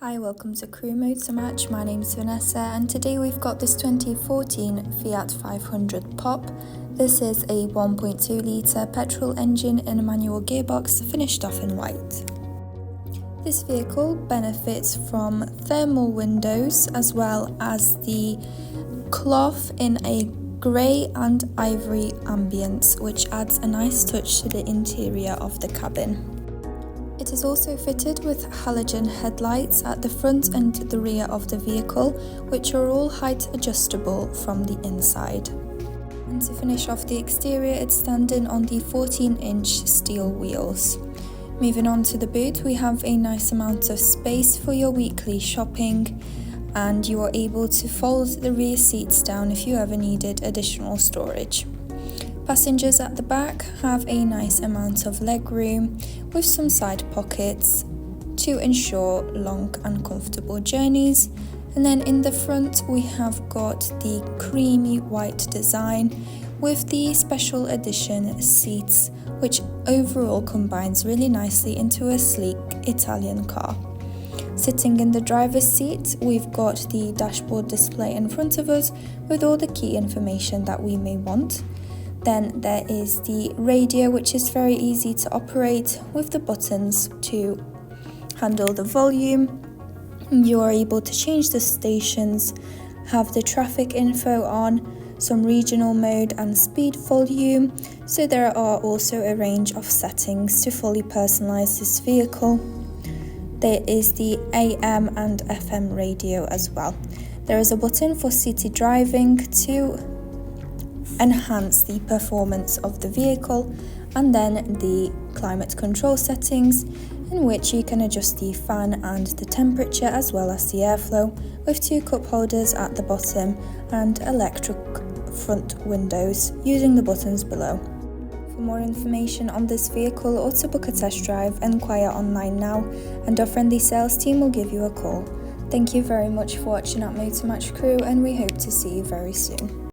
Hi, welcome to Crewe Motor Match. My name's Vanessa and today we've got this 2014 Fiat 500 Pop. This is a 1.2 litre petrol engine in a manual gearbox finished off in white. This vehicle benefits from thermal windows as well as the cloth in a grey and ivory ambience, which adds a nice touch to the interior of the cabin. It is also fitted with halogen headlights at the front and the rear of the vehicle, which are all height adjustable from the inside. And to finish off the exterior, it's standing on the 14-inch steel wheels. Moving on to the boot, we have a nice amount of space for your weekly shopping, and you are able to fold the rear seats down if you ever needed additional storage. Passengers at the back have a nice amount of legroom with some side pockets to ensure long and comfortable journeys. And then in the front we have got the creamy white design with the special edition seats, which overall combines really nicely into a sleek Italian car. Sitting in the driver's seat, we've got the dashboard display in front of us with all the key information that we may want. Then there is the radio, which is very easy to operate with the buttons to handle the volume. You are able to change the stations, have the traffic info on, some regional mode and speed volume. So there are also a range of settings to fully personalize this vehicle. There is the AM and FM radio as well. There is a button for city driving to enhance the performance of the vehicle, and then the climate control settings, in which you can adjust the fan and the temperature as well as the airflow, with 2 cup holders at the bottom and electric front windows using the buttons below. For more information on this vehicle or to book a test drive, inquire online now and our friendly sales team will give you a call. Thank you very much for watching at Motor Match Crewe, and we hope to see you very soon.